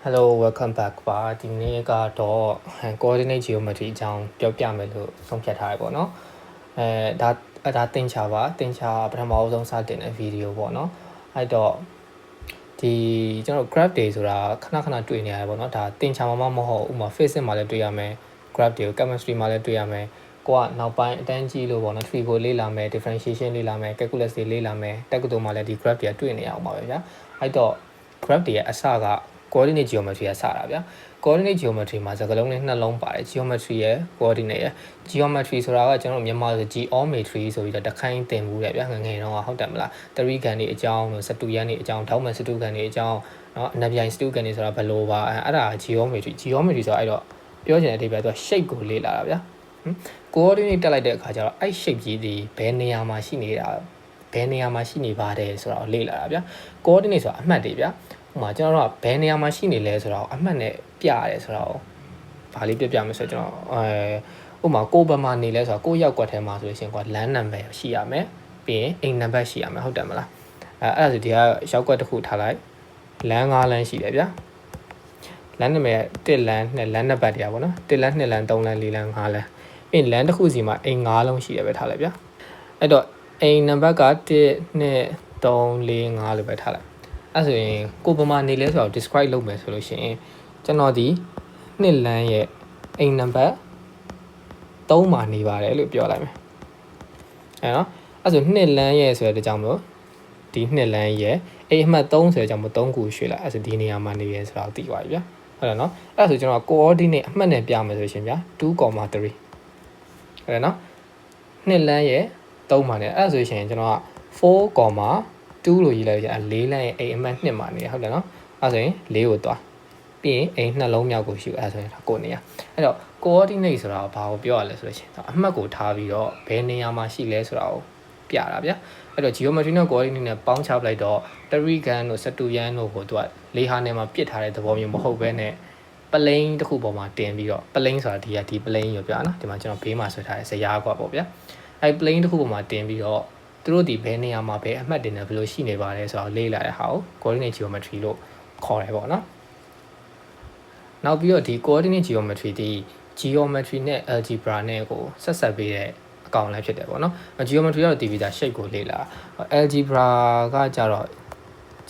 Hello welcome back ပါဒီနေ့ကတော့ coordinate geometry အကြောင်းပြောပြမယ်လို့ဆုံးဖြတ်ထားရပေါ့နော်ဒါသင်ချာပါသင်ချာပထမအဆုံးစတင်တဲ့ဗီဒီယိုပေါ့နော်အဲ့တော့ဒီကျွန်တော် graph တွေဆိုတာခဏတွေ့နေရတယ်ပေါ့နော်ဒါသင်ချာမှမဟုတ်ဥပမာ physics မှာလည်းတွေ့ရမယ် graph တွေကို chemistry မှာလည်းတွေ့ရမယ်ကိုကနောက်ပိုင်းအတန်းကြီးလို့ပေါ့နော် trigo လေ့လာမယ် differentiation လေ့လာမယ် calculus တွေလေ့လာမယ်တက္ကသိုလ်မှာလည်းဒီ graph တွေကတွေ့နေရအောင်ပါပဲဗျာအဲ့တော့ graph တွေရဲ့အစကcoordinate geometry ကစတာဗျာ coordinate geometry မှာစကားလုံးလေးနှလုံးပါတယ် geometry ရဲ့ coordinate ရဲ့ geometry ဆိုတာကကျွန်တော်မြန်မာဆို geometry ဆိုပြီးတော့တခိုင်းသင်မှုတယ်ဗျာငငယ်တော့ဟုတ်တယ်မလားတရိကန်တွေအကြောင်းတို့စတုရန်တွေအကြောင်းထောက်မှန်စတုကန်တွေအကြောင်းเนาะအနပြိုင်စတုကန်တွေဆိုတာဘယ်လိုပါအဲ့ဒါ geometry ဆိုတာအဲ့တော့ပြောချင်တဲ့အဓိပ္ပာယ်သူက shape ကိုလေ့လာတာဗျာcoordinate တက်လိုက်တဲ့အခါကျတော့အဲ့ shape ကြီးဒီဘယ်နေရာမှာရှိနေတာဘယ်နေရာမှာရှိနေပါတယ်ဆိုတာကိုလေ့လာတာဗျာ coordinate ဆိုတာအမှတ်တွေဗျာဥပမာကျွန်တော်တို့ကဘယ်နေရာမှာရှိနေလဲဆိုတော့အမှတ်နဲ့ပြရတယ်ဆိုတော့ဗာလေးပြမယ်ဆိုတော့ကျွန်တော်ဥပမာကိုဘယ်မှာနေလဲဆိုတော့ကိုရောက်ကွက်ထဲမှာဆိုလို့ရှိရင်ကွာလမ်းနံပါတ်ရှိရမယ်ပြီးရင်အိမ်နံပါတ်ရှိရမယ်ဟုတ်တယ်မလားအဲ့ဒါဆိုဒီကရောက်ကွက်တစ်ခုထားလိုက်လမ်း5လမ်းရှိတယ်ဗျာလမ်းနံပါတ်1လမ်း2လမ်းနံပါတ်တရားပေါ့နော်1လမ်း2လမ်း3လမ်း4လမ်း5လမ်းပြီးရင်လမ်းတစ်ခုစီမှာအိမ်5လုံးရှိတယ်ပဲထားလိုက်ဗျာအဲ့တော့အိမ်နံပါတ်က1 2 3 4 5လို့ပဲထားလိုက်အဲ့ဆိုရင်ကိုပမာနေလဲဆိုတော့ describe လုပ်မယ်ဆိုလို့ရှိရင်ကျွန်တော်ဒီ2လမ်းရဲ့အိမ်နံပါတ်3မှာနေပါတယ်လို့ပြောလိုက်မယ်အဲ့နော်အဲ့ဆို2လမ်းရဲ့ဆိုတဲ့ကြောင့်မို့ဒီ2လမ်းရဲ့အိမ်အမှတ်3ဆိုတဲ့ကြောင့်မို့3ခုရွှေ့လိုက်အဲ့ဆိုဒီနေရာမှာနေရဲဆိုတော့သိပါပြီဗျာဟုတ်တယ်နော်အဲ့ဆိုကျွန်တော် coordinate အမှတ်နဲ့ပြမယ်ဆိုရှင်ဗျာ 2,3 ဟုတ်တယ်နော်2လမ်းရဲ့3မှာနေအဲ့ဆိုရှင်ကျွန်တော်က4,2 လို့ရေးလိုက်ရ4လမ်းရဲ့အိမ်အမှတ်2မှာနေရဟုတ်တယ်နော်အဲ့ဆိုရင်4ကိုသွားပြီးရင်အိမ်နှလုံးမြောက်ကိုရှုအဲ့ဆိုရင်ကိုနေရအဲ့တော့ coordinate ဆိုတာဘာကိုပြောရလဲဆိုလို့ရှိရင်အမှတ်ကိုထားပြီးတော့ဘယ်နေရာမှာရှိလဲဆိုတာကိုပြတာဗျာအဲ့တော့ geometry နဲ့ coordinate နဲ့ပေါင်းချပလိုက်တော့တရိကန်တို့စတုရန်တို့ကိုသူကလေဟာနယ်မှာပြစ်ထားတဲ့သဘောမျိုးမဟုတ်ဘဲနဲ့ပလိန်တစ်ခုပေါ်မှာတင်ပြီးတော့ပလိန်ဆိုတာဒီပလိန်ရောပြနော်ဒီမှာကျွန်တော်ဘေးမှာဆွဲထားတဲ့ဇယားကွာပေါ့ဗျာအဲ့ပလိန်တစ်ခုပေါ်မှာတင်ပြီးတော့သူတို့ဒီဘယ်နေရာမှာဘယ်အမှတ်တင်တယ်ဘယ်လိုရှိနေပါလဲဆိုတော့လေ့လာတဲ့ဟာကို coordinate geometry လို့ခေါ်တယ်ပေါ့နော်နောက်ပြီးတော့ဒီ coordinate geometry ဒီ geometry နဲ့ algebra နဲ့ကိုဆက်ဆက်ပေးတဲ့အကောင်လည်းဖြစ်တယ်ပေါ့နော် geometry ကတော့ဒီဗီဇာ shape ကိုလေ့လာ algebra ကကြတော့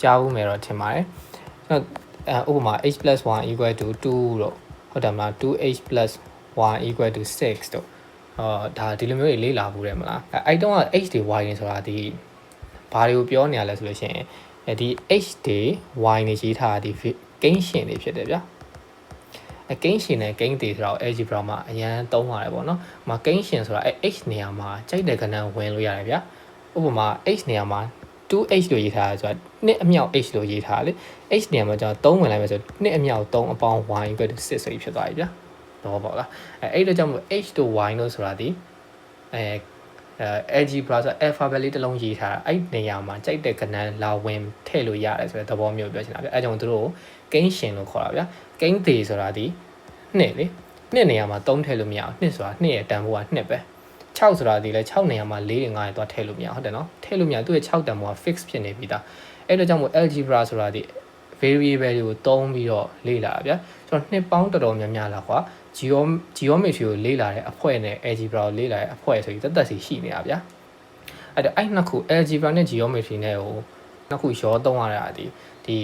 ကြားဦးမယ်တော့ထင်ပါတယ်ဥပမာ h + 1 = 2လို့ဟုတ်တယ်မလား 2h + 1 = 6တို့ဒါဒီလိုမျိုးတွေလေ့လာဘူးတယ်မလားအဲ့တုန်းက h တွေ y တွေဆိုတာဒီဘာတွေကိုပြောနေရလဲဆိုလို့ရှိရင်ဒီ h တွေ y တွေရေးထားတာဒီကိန်းရှင်တွေဖြစ်တယ်ဗျာကိန်းရှင်နဲ့ကိန်းတွေဆိုတော့ algebra မှာအရန်သုံးပါတယ်ပေါ့နော်။မှာကိန်းရှင်ဆိုတာh နေရာမှာကြိုက်တဲ့ကဏ္ဍဝင်လို့ရတယ်ဗျာ။ဥပမာ h နေရာမှာ 2h လို့ရေးထားတာဆိုတာ2အမြောက် h လို့ရေးထားလေ။ h နေရာမှာကျွန်တော်3ဝင်လိုက်မယ်ဆို2အမြောက်3အပေါင်း y = 6ဆိုပြီးဖြစ်သွားပြီဗျာ။တော့ပေါ့လား။အဲ့ဒါကြောင့်မို့ h တို့ y တို့ဆိုတာဒီalgebra ဆို alphabet လေးတစ်လုံးရေးထားတာအဲ့နေရာမှာကြိုက်တဲ့ကဏ္ဍလာဝင်ထည့်လို့ရတယ်ဆိုတဲ့သဘောမျိုးပြောချင်တာဗျအဲ့ကြောင့်တို့ကိန်းရှင်လို့ခေါ်တာဗျာကိန်းသေးဆိုတာဒီ2လေ2နေရာမှာ3ထည့်လို့မရအောင်2ဆိုတာ2ရဲ့တန်ဖိုးက2ပဲ6ဆိုတာဒီလဲ6နေရာမှာ4နဲ့5နဲ့သွားထည့်လို့မရဟုတ်တယ်နော်ထည့်လို့မရသူ့ရဲ့6တန်ဖိုးက fix ဖြစ်နေပြီသားအဲ့ဒါကြောင့်မို့ algebra ဆိုတာဒီ variable တွေကိုသုံးပြီးတော့လေ့လာဗျာကျွန်တော်နှစ်ပေါင်းတော်တော်များများလာကွာgeometry ကိုလေ့လာတဲ့အဖွဲ့နဲ့ algebra ကိုလေ့လာတဲ့အဖွဲ့ဆိုပြီးသက်စီရှိနေတာဗျာအဲ့နှစ်ခု algebra နဲ့ geometry နဲ့ကိုနှစ်ခုရောသုံးရတာဒီ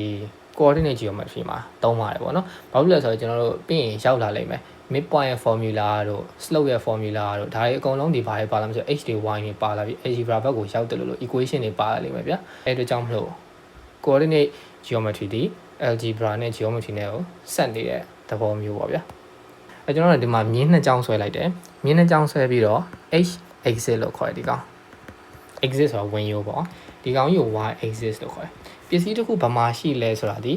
coordinate geometry မှာသုံးပါတယ်ပေါ့နော်ဘာလို့လဲဆိုတော့ကျွန်တော်တို့ပြီးရင်ရောက်လာလိမ့်မယ် midpoint formula တို့ slope ရဲ့ formula တို့ဒါတွေအကုန်လုံးဒီဘာတွေပါလာမဆို h တွေ y တွေပါလာပြီး algebra ဘက်ကိုရောက်တယ်လို့ equation တွေပါလာလိမ့်မယ်ဗျာအဲ့ဒါကြောင့်မလို့ coordinate geometry ဒီ algebra နဲ့ geometry နဲ့ကိုဆက်နေတဲ့သဘောမျိုးပေါ့ဗျာကျွန်တော်တို့ဒီမှာမြင်းနှစ်ကြောင်းဆွဲလိုက်တယ်မြင်းနှစ်ကြောင်းဆွဲပြီးတော့ h axis လို့ခေါ်တယ်ဒီကောင် axis ဆိုတာဝင်ရိုးပေါ့ဒီကောင်ကြီးကို y axis လို့ခေါ်တယ်ပစ္စည်းတစ်ခုဘာမှရှိလဲဆိုတာဒီ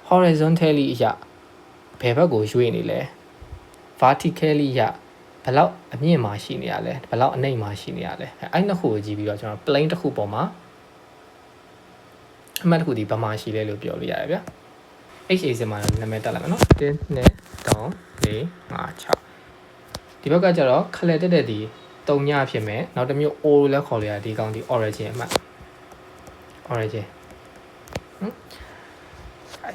horizontally အရာဘယ်ဘက်ကိုရွေ့နေလဲ vertically အရာဘယ်လောက်အမြင့်မှာရှိနေရလဲဘယ်လောက်အနိမ့်မှာရှိနေရလဲအဲ့နှစ်ခုကိုကြည့်ပြီးတော့ကျွန်တော် plane တစ်ခုပေါ်မှာအမှတ်တစ်ခုဒီဘာမှရှိလဲလို့ပြောလို့ရတယ်ဗျာ h axis မှာနာမည်တက်လိုက်မယ်နော်1 2 3 4 5 6ဒီဘက်ကကျတော့ခလက်တက်ဒီ3ညဖြစ်မယ်နောက်တစ်မျိုး o လို့လည်းခေါ်လို့ရတယ်ဒီကောင်ဒီ origin အမှတ် origin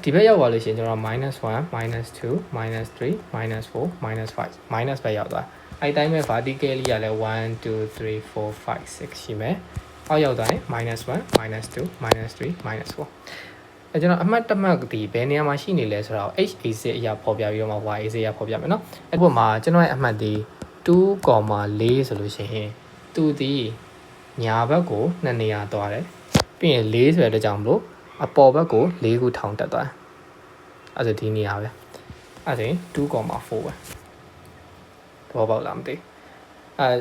ဒီဘက်ရောက်သွားလို့ရှိရင်ကျွန်တော် -1 -2 -3 -4 -5 minus ပဲရောက်သွားအဲ့တိုင်းပဲ vertically ကလည်း1 2 3 4 5 6ရှိမယ်အောက်ရောက်သွားရင် -1 -2 -3 -4 အဲကျွန်တော်အမှတ်တမှတ်ဒီဘယ်နေရာမှာရှိနေလဲဆိုတော့ h a အရာပေါ်ပြပြီးတော့မှ y a အရာပေါ်ပြမယ်เนาะအဲ့ဒီမှာကျွန်တော်ရဲ့အမှတ်ဒီ 2,4 ဆိုလို့ရှိရင်သူဒီညာဘက်ကို2နေရာသွားတယ်ပြီးရင်4ဆိုတဲ့အတွက်ကြောင့်မလို့အပေါ်ဘက်ကို4ခုထောင်တက်သွားအဲ့ဒါဒီနေရာပဲအဲ့ဒါ2,4ပဲတော့ပေါက်လားမသိ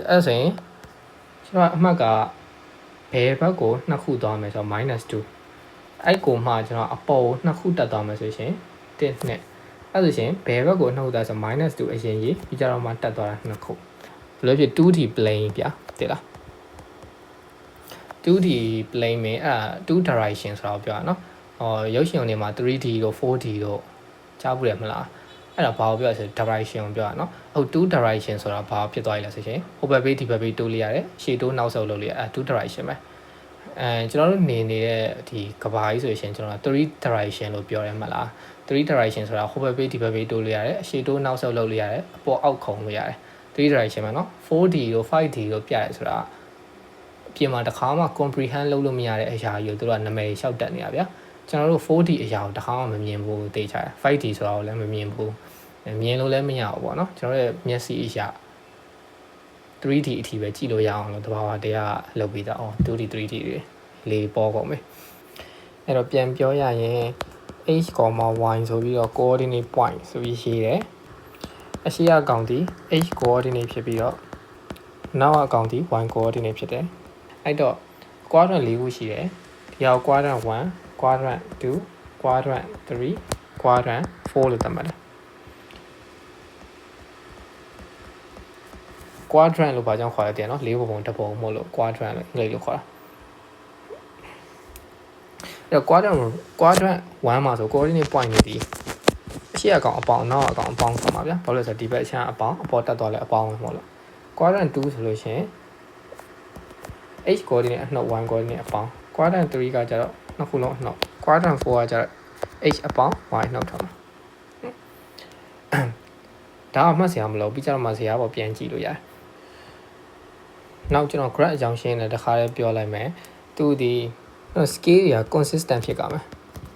အဲ့ဆိုရင်ကျွန်တော်အမှတ်ကဘယ်ဘက်ကို2ခုသွားမယ်ဆိုတော့ -2 အဲ့ကိုမှကျွန်တော်အပေါ်ကို2ခုတက်သွားမယ်ဆိုရှင်1နဲ့အဲ့ဆိုရှင်ဘယ်ဘက်ကို2ခုတက်ဆို -2 အရင်ကြီးပြီးကြတော့မှတက်သွားတာ2ခုဘယ်လိုဖြစ် 2D plane ဗျာသိလား 2D plane မှာအဲ့2 direction ဆိုတော့ပြောရနော်ရုပ်ရှင်တွေမှာ 3D တို့ 4D တို့ကြားဘူးရမလားအဲ့ဒါဘာကိုပြောရဆို direction ပြောရနော်ဟုတ်2 direction ဆိုတာဘာဖြစ်သွားရလဲဆိုရှင်ဟိုဘက်ဘေးဒီဘက်ဘေးတိုးလိုက်ရတယ်ရှေ့တိုးနောက်ဆုတ်လုပ်လိုက်ရ2 direction ပဲကျွန်တော်တို့နေနေတဲ့ဒီကဘာကြီးဆိုရှင်ကျွန်တော်3 direction လို့ပြောရမှာလား3 direction ဆိုတာဟိုဘက်ဘေးဒီဘက်ဘေးတိုးလိုက်ရတယ်ရှေ့တိုးနောက်ဆုတ်လုပ်လိုက်ရတယ်အပေါ်အောက်ခုံလို့ရတယ်3 direction မှာနော် 4D တို့ 5D တို့ပြရတယ်ဆိုတာအပြင်မှာတစ်ခါမှ comprehend လုပ်လို့မရတဲ့အရာကြီးကိုတို့ကနာမည်လျှောက်တက်နေတာဗျာကျွန်တော်တို့ 4D အရာကိုတစ်ခါမှမမြင်ဘူးသိချာ 5D ဆိုတာကိုလည်းမမြင်ဘူးမြင်လို့လည်းမရဘူးပေါ့နော်ကျွန်တော်ရဲ့မျက်စိအရာ 3D အထိပဲကြည့်လို့ရအောင်လို့တဘာဝတရားလုပ်ပြီးသား 2D 3D တွေလေးပေါ်ကုန်ပြီအဲ့တော့ပြန်ပြောရရင် h, y ဆိုပြီးတော့ coordinate point ဆိုပြီးရေးတယ်အရှိအကောင်ဒီ h coordinate ဖြစ်ပြီးတော့နောက်အကောင်ဒီ y coordinate ဖြစ်တယ်အဲ့တော့ quadrant ၄ခုရှိတယ်ဒီဟာ quadrant 1 quadrant 2 quadrant 3 quadrant 4လို့သတ်မှတ်တယ် quadrant လို့ဘာကြောင့်ခေါ်ရတဲ့နော်၄ပုံတစ်ပုံမို့လို့ quadrant လို့အင်္ဂလိပ်လိုခေါ်တာအဲ့တော့ quadrant 1မှာဆို coordinate point နေဒီအရှိအကောင်အပေါင်းနောက်အကောင်အပေါင်းဆိုမှာဗျာဘာလို့လဲဆိုတော့ဒီဘက်အချမ်းအပေါင်းအပေါ်တက်သွားလဲအပေါင်းပဲမို့လို့ quadrant 2ဆိုလို့ရှိရင် h coordinate အနှုတ် y coordinate အပေါင်း quadrant 3ကကျတော့နှစ်ခုလုံးအနှုတ် quadrant 4ကကျတော့ h အပေါင်း y နှုတ်ထားမှာဒါအမှတ်စရာမလိုပြီးကြတော့မှစရာပေါ်ပြန်ကြည့်လို့ရတယ်နောက်ကျွန်တော် graph အကြောင်းရှင်းတယ်တခါလေးပြောလိုက်မယ်သူဒီ scale တွေက consistent ဖြစ်ကြမယ်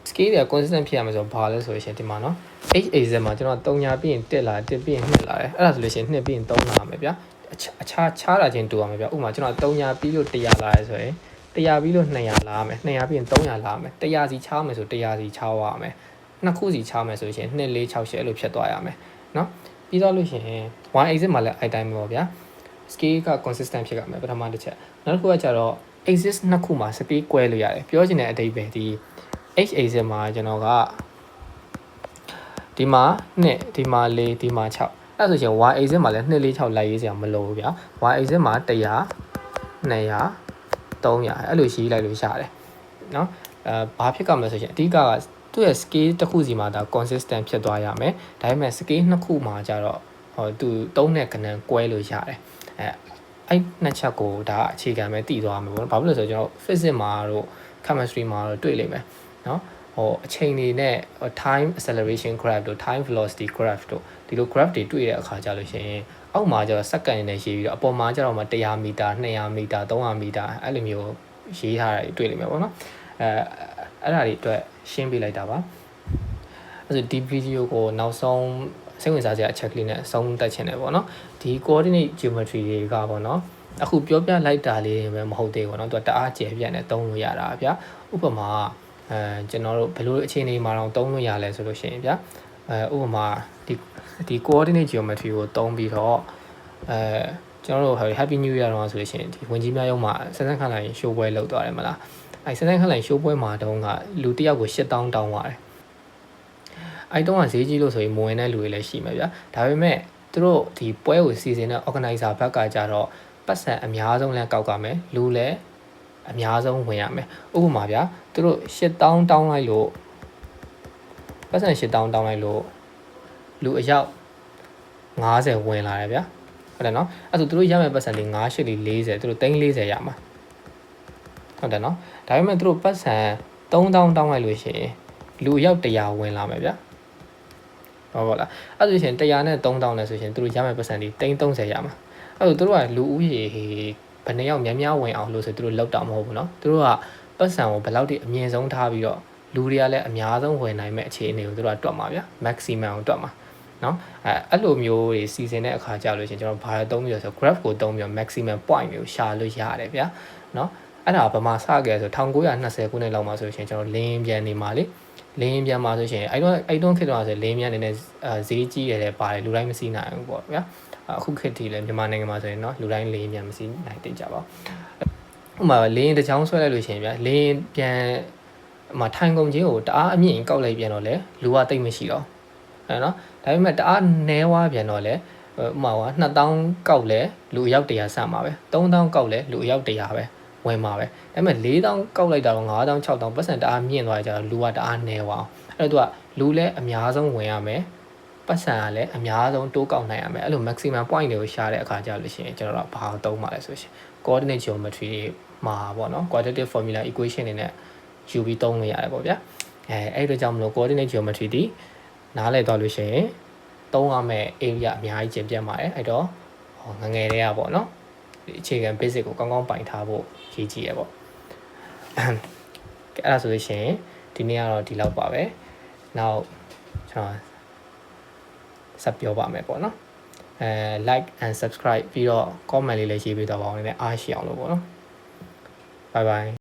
scale တွေက consistent ဖြစ်ရမယ်ဆိုတော့ဘာလဲဆိုရင်ဒီမှာနော် h မှာကျွန်တော်3ညာပြီးရင်1လာ1ပြီးရင်2လာတယ်အဲ့ဒါဆိုလို့ရှိရင်2ပြီးရင်3လာမယ်ဗျာအခြားခြားတာချင်းတူရမယ်ဗျာဥပမာကျွန်တော်3ညာပြီးလို့100လာရဲဆိုရင်100ပြီးလို့200လာမယ်200ပြီးရင်300လာမယ်100စီခြားမယ်ဆို100စီခြားသွားရမယ်နှစ်ခုစီခြားမယ်ဆိုရင်2 4 6 8အဲ့လိုဖြစ်သွားရမယ်နော်ပြီးတော့လို့ရှိရင် y axis မှာလည်းအဲ့တိုင်းပဲပေါ့ဗျာ scale က consistent ဖြစ်ကြမယ်ပထမတစ်ချက်နောက်တစ်ခုကကျတော့ axis နှစ်ခုမှာ scale ကွဲလို့ရတယ်ပြောချင်တဲ့အဓိပ္ပာယ်ဒီ h axis မှာကျွန်တော်ကဒီမှာ2ဒီမှာ4ဒီမှာ6အဲ့ဆိုရင် y axis မှာလည်း2 4 6လိုက်ရေးစရာမလိုဘူးဗျာ y axis မှာ100 200 300အဲ့လိုရေးလိုက်လို့ရတယ်เนาะဘာဖြစ်ကြမလဲဆိုရင်အဓိကသူ့ရဲ့ scale တစ်ခုစီမှာဒါ consistent ဖြစ်သွားရမယ်ဒါပေမဲ့ scale နှစ်ခုမှာကျတော့သူ3နဲ့ခဏကွဲလို့ရတယ်အဲ့နှစ်ချက်ကိုဒါအခြေခံပဲတည်သွားမှာပေါ့ဘာဖြစ်လို့လဲဆိုတော့ကျွန်တော် physics မှာတို့ chemistry မှာတို့တွေ့လိမ့်မယ်เนาะအချိန်တွေနဲ့ time acceleration graph တို့ time velocity graph တို့ဒီလို graph တွေတွေ့တဲ့အခါကျလို့ရှိရင်အောက်မှာကျတော့ second နဲ့ရေးပြီးတော့အပေါ်မှာကျတော့မှ100မီတာ200မီတာ300မီတာအဲ့လိုမျိုးရေးထားတာတွေ့လိမ့်မယ်ပေါ့နော်အဲ့ဒါတွေအတွက်ရှင်းပြလိုက်တာပါအဲ့ဆိုဒီဗီဒီယိုကိုနောက်ဆုံးစိတ်ဝင်စားစရာအချက်ကလေးနဲ့ဆုံးသက်ချင်တယ်ပေါ့နော်ဒီ coordinate geometry တွေကပေါ့နော်အခုပြောပြလိုက်တာလေးပဲမဟုတ်သေးဘူးပေါ့နော်သူကတအားကျယ်ပြန့်နဲ့သုံးလို့ရတာဗျာဥပမာကျွန်တော်တို့ဘယ်လိုအခြေအနေမှာတော့သုံးလို့ရလဲဆိုလို့ရှိရင်ဗျာဥပမာဒီ coordinate geometry ကိုသုံးပြီးတော့ကျွန်တော်တို့ Happy New Year တော့ဆိုလို့ရှိရင်ဒီဝင်ကြီးများရုံးမှာစစခန့်လိုက်ရှိုးပွဲလုပ်သွားတယ်မလားအဲစစခန့်လိုက်ရှိုးပွဲမှာတုန်းကလူတစ်ယောက်ကို8000တောင်းပါတယ်အဲ့တုန်းကဈေးကြီးလို့ဆိုရင်မဝင်တဲ့လူတွေလည်းရှိမှာဗျာဒါပေမဲ့သူတို့ဒီပွဲကိုစီစဉ်တဲ့ organizer ဘက်ကကြတော့ပတ်စံအများဆုံးလည်းကောက်ကမယ်လူလည်းအများဆုံးဝင်ရမယ်ဥပမာဗျာသူတို့8000တောင်းလိုက်လို့ပတ်စံ8000တောင်းလိုက်လို့လူအယောက်50ဝင်လာတယ်ဗျာဟုတ်တယ်နော်အဲ့ဆိုသူတို့ရမယ့်ပတ်စံလေး9 8 40သူတို့340ရမှာဟုတ်တယ်နော်ဒါပေမဲ့သူတို့ပတ်စံ3000တောင်းလိုက်လို့ရှိရင် လူအယောက်100ဝင်လာမယ်ဗျာဟုတ်လားအဲ့ဆိုရှင်100နဲ့3000နဲ့ဆိုရှင်သူတို့ရမယ်ပတ်စံဒီ330ရမှာအဲ့ဆိုသူတို့ကလူဦးရေဘယ်နှယောက်များဝင်အောင်လို့ဆိုသူတို့လောက်တာမဟုတ်ဘူးเนาะသူတို့ကပတ်စံကိုဘယ်လောက်ထိအမြင့်ဆုံးထားပြီးတော့လူတွေကလည်းအများဆုံးဝင်နိုင်မဲ့အခြေအနေကိုသူတို့ကတွက်မှာဗျာ maximum ကိုတွက်မှာเนาะအဲ့လိုမျိုးတွေစီစဉ်တဲ့အခါကြလို့ရှင်ကျွန်တော်ဘာသုံးပြီးတော့ဆို graph ကိုသုံးပြီးတော့ maximum point ကိုရှာလို့ရတယ်ဗျာเนาะအဲ့ဒါဗမာစခဲ့ဆို1920ခုနှစ်လောက်မှာဆိုရှင်ကျွန်တော်လင်းပြန်နေမှာလေလင်းပြန်မှာဆိုရှင်အဲ့တော့ခေတ်တော့ဆိုလင်းပြန်နေတဲ့ဈေးကြီးရတယ်ပါတယ်လူတိုင်းမစီးနိုင်ဘူးပေါ့ဗျာအခုခေတ်ဒီလေမြန်မာနိုင်ငံမှာဆိုရင်เนาะလူတိုင်းလင်းပြန်မစီးနိုင်တိတ်ကြပါဥပမာလင်းတစ်ချောင်းဆွဲလိုက်လို့ရှင်ဗျာလင်းပြန်ထိုင်ကုန်ချင်းကိုတအားအမြင့်ကောက်လိုက်ပြန်တော့လေလူကတိတ်မရှိတော့အဲ့နော်ဒါပေမဲ့တအားနဲဝါပြန်တော့လေဥပမာ2000ကောက်လဲလူအယောက်100ဆန့်မှာပဲ3000ကောက်လဲလူအယောက်100ပဲဝင်မှာပဲဒါပေမဲ့4000ကောက်လိုက်တာတော့5000 6000ပတ်စံတအားမြင့်သွားကြတော့လူကတအားနဲဝါအဲ့တော့သူကလူလည်းအများဆုံးဝင်ရမယ်ပတ်စံကလည်းအများဆုံးတိုးကောက်နိုင်ရမယ်အဲ့လို maximum point တွေကိုရှာတဲ့အခါကျလို့ရှိရင်ကျွန်တော်တို့ဘာသုံးပါလဲဆိုရှင် coordinate geometry မှာပေါ့နော် quadratic formula equation တွေနဲ့ယူပြီးသုံးလို့ရတယ်ပေါ့ဗျာအဲ့အတွက်ကြောင့်မလို့ coordinate geometry ဒီနားလည်သွားလို့ရှိရင်သုံးရမယ့် area အများကြီးကျင်ပြတ်ပါတယ်အဲ့တော့ငငယ်တွေကပေါ့နော်ဒီအခြေခံ basic ကိုကောင်းကောင်းပိုင်ထားဖို့ရည်ကြီးရပေါ့အဲ့ဒါဆိုလို့ရှိရင်ဒီနေ့ကတော့ဒီလောက်ပါပဲနောက်ကျွန်တော်ဆက်ပြောပါမယ်ပေါ့နော်like and subscribe ပြီးတော့ comment လေးလည်းရေးပေးတော့ပါအောင်လည်းအားရှိအောင်လို့ပေါ့နော် bye bye